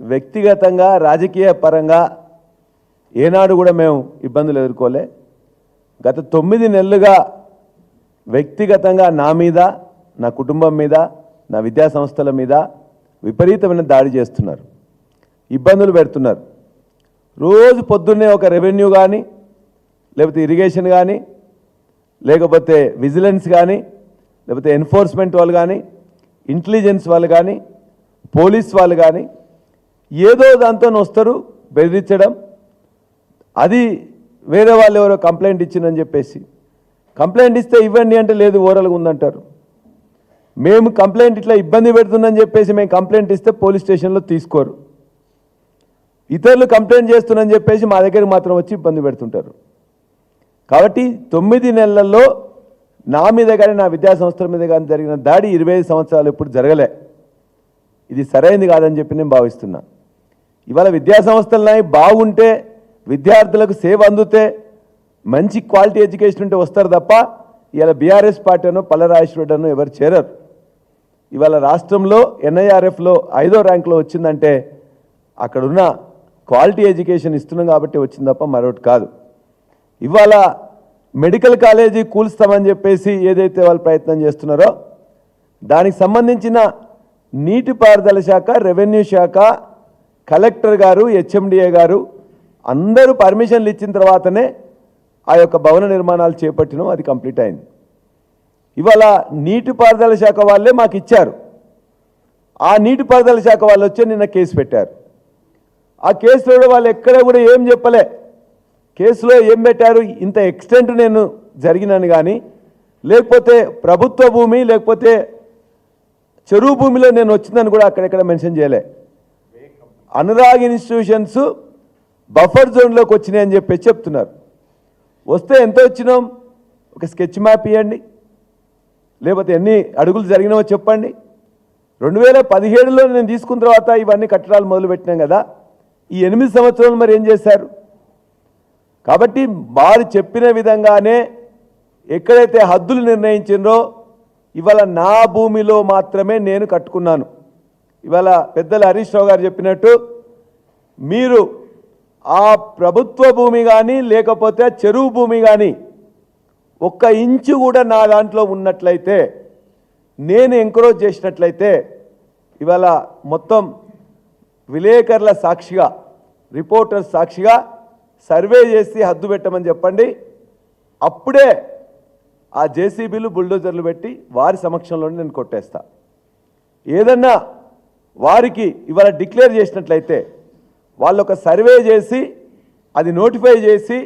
వ్యక్తిగతంగా రాజకీయ పరంగా ఏనాడు కూడా మేము ఇబ్బందులు ఎదుర్కోలే. గత 9 నెలలుగా వ్యక్తిగతంగా నా మీద, నా కుటుంబం మీద, నా విద్యా సంస్థల మీద విపరీతమైన దాడి చేస్తున్నారు, ఇబ్బందులు పెడుతున్నారు. రోజు పొద్దున్నే ఒక రెవెన్యూ కానీ, లేకపోతే ఇరిగేషన్ కానీ, లేకపోతే విజిలెన్స్ కానీ, లేకపోతే ఎన్ఫోర్స్మెంట్ వాళ్ళు కానీ, ఇంటెలిజెన్స్ వాళ్ళు కానీ, పోలీస్ వాళ్ళు కానీ ఏదో దాంతో వస్తారు బెదిరించడం. అది వేరే వాళ్ళు ఎవరో కంప్లైంట్ ఇచ్చిందని చెప్పేసి, కంప్లైంట్ ఇస్తే ఇవ్వండి అంటే లేదు ఓరల్గా ఉందంటారు. మేము కంప్లైంట్ ఇట్లా ఇబ్బంది పెడుతుందని చెప్పేసి మేము కంప్లైంట్ ఇస్తే పోలీస్ స్టేషన్లో తీసుకోరు. ఇతరులు కంప్లైంట్ చేస్తున్నారని చెప్పేసి మా దగ్గరికి మాత్రం వచ్చి ఇబ్బంది పెడుతుంటారు. కాబట్టి 9 నెలల్లో నా మీద కానీ, నా విద్యా సంస్థల మీద కానీ జరిగిన దాడి 25 సంవత్సరాలు ఎప్పుడు జరగలే. ఇది సరైనది కాదని చెప్పి నేను భావిస్తున్నా. ఇవాళ విద్యా సంస్థలు బాగుంటే, విద్యార్థులకు సేవ అందుతే, మంచి క్వాలిటీ ఎడ్యుకేషన్ ఉంటే వస్తారు తప్ప ఇవాళ బీఆర్ఎస్ పార్టీ అనో పల్లరాజేశ్వరుడు అనో ఎవరు చేరరు. ఇవాళ రాష్ట్రంలో NIRFలో 5వ ర్యాంకులో వచ్చిందంటే అక్కడున్న క్వాలిటీ ఎడ్యుకేషన్ ఇస్తున్నాం కాబట్టి వచ్చింది తప్ప మరొకటి కాదు. ఇవాళ మెడికల్ కాలేజీ కూల్స్తామని చెప్పేసి ఏదైతే వాళ్ళు ప్రయత్నం చేస్తున్నారో దానికి సంబంధించిన నీటిపారుదల శాఖ, రెవెన్యూ శాఖ, కలెక్టర్ గారు, HMDA గారు అందరూ పర్మిషన్లు ఇచ్చిన తర్వాతనే ఆ యొక్క భవన నిర్మాణాలు చేపట్టినాం. అది కంప్లీట్ అయింది. ఇవాళ నీటిపారుదల శాఖ వాళ్ళే మాకు ఇచ్చారు. ఆ నీటిపారుదల శాఖ వాళ్ళు వచ్చి నిన్న కేసు పెట్టారు. ఆ కేసులో వాళ్ళు ఎక్కడ కూడా ఏం చెప్పలే. కేసులో ఏం పెట్టారు, ఇంత ఎక్స్టెంట్ నేను జరిగినాను కానీ, లేకపోతే ప్రభుత్వ భూమి, లేకపోతే చెరువు భూమిలో నేను వచ్చిందని కూడా అక్కడెక్కడ మెన్షన్ చేయలే. అనురాగ్ ఇన్స్టిట్యూషన్స్ బఫర్ జోన్లోకి వచ్చినాయని చెప్పి చెప్తున్నారు. వస్తే ఎంత వచ్చినాం, ఒక స్కెచ్ మ్యాప్ ఇవ్వండి, లేకపోతే ఎన్ని అడుగులు జరిగినావో చెప్పండి. 2017లో నేను తీసుకున్న తర్వాత ఇవన్నీ కట్టడాలు మొదలుపెట్టినాం కదా, ఈ 8 సంవత్సరాలు మరి ఏం చేశారు? కాబట్టి వారు చెప్పిన విధంగానే ఎక్కడైతే హద్దులు నిర్ణయించిందో ఇవాళ నా భూమిలో మాత్రమే నేను కట్టుకున్నాను. ఇవాళ పెద్దలు హరీష్ రావు గారు చెప్పినట్టు మీరు ఆ ప్రభుత్వ భూమి కానీ, లేకపోతే చెరువు భూమి కానీ 1 ఇంచు కూడా నా దాంట్లో ఉన్నట్లయితే, నేను ఎంకరేజ్ చేసినట్లయితే ఇవాళ మొత్తం విలేకరుల సాక్షిగా, రిపోర్టర్స్ సాక్షిగా సర్వే చేసి హద్దు పెట్టమని చెప్పండి. అప్పుడే ఆ JCBలు, బుల్డోజర్లు పెట్టి వారి సమక్షంలోనే నేను కొట్టేస్తా. ఏదన్నా వారికి ఇవాళ డిక్లేర్ చేసినట్లయితే వాళ్ళు ఒక సర్వే చేసి అది నోటిఫై చేసి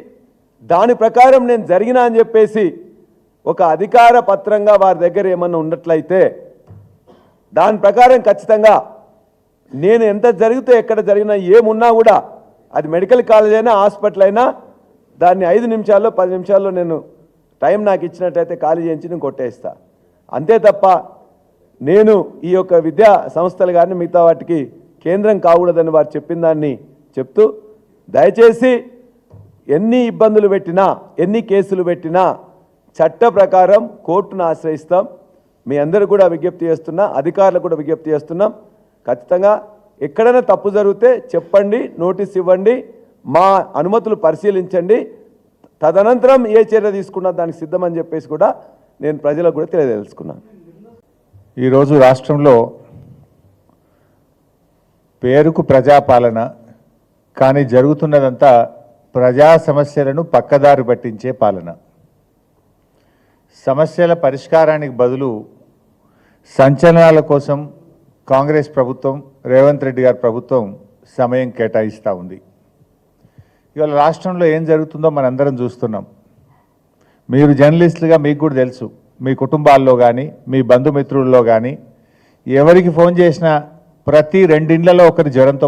దాని ప్రకారం నేను జరిగినా అని చెప్పేసి ఒక అధికార పత్రంగా వారి దగ్గర ఏమన్నా ఉన్నట్లయితే దాని ప్రకారం ఖచ్చితంగా నేను ఎంత జరిగితే, ఎక్కడ జరిగినా, ఏమున్నా కూడా అది మెడికల్ కాలేజ్ అయినా, హాస్పిటల్ అయినా దాన్ని 5 నిమిషాల్లో 10 నిమిషాల్లో నేను టైం నాకు ఇచ్చినట్టయితే ఖాళీ చేయించి నేను కొట్టేస్తా. అంతే తప్ప నేను ఈ యొక్క విద్యా సంస్థలు కానీ మిగతా వాటికి కేంద్రం కాకూడదని వారు చెప్పిన దాన్ని చెప్తూ, దయచేసి ఎన్ని ఇబ్బందులు పెట్టినా, ఎన్ని కేసులు పెట్టినా చట్ట ప్రకారం కోర్టును ఆశ్రయిస్తాం. మీ అందరూ కూడా విజ్ఞప్తి చేస్తున్నా, అధికారులకు కూడా విజ్ఞప్తి చేస్తున్నాం. ఖచ్చితంగా ఎక్కడైనా తప్పు జరిగితే చెప్పండి, నోటీస్ ఇవ్వండి, మా అనుమతులు పరిశీలించండి, తదనంతరం ఏ చర్య తీసుకున్నా దానికి సిద్ధమని చెప్పేసి కూడా నేను ప్రజలకు కూడా తెలియదలుచుకున్నాను. ఈరోజు రాష్ట్రంలో పేరుకు ప్రజాపాలన, కానీ జరుగుతున్నదంతా ప్రజా సమస్యలను పక్కదారి పట్టించే పాలన. సమస్యల పరిష్కారానికి బదులు సంచలనాల కోసం కాంగ్రెస్ ప్రభుత్వం, రేవంత్ రెడ్డి గారి ప్రభుత్వం సమయం కేటాయిస్తూ ఉంది. ఇవాళ రాష్ట్రంలో ఏం జరుగుతుందో మనందరం చూస్తున్నాం. మీరు జర్నలిస్టులుగా మీకు కూడా తెలుసు, మీ కుటుంబాల్లో కానీ, మీ బంధుమిత్రుల్లో కానీ ఎవరికి ఫోన్ చేసినా ప్రతి 2 ఇండ్లలో ఒకరి జ్వరంతో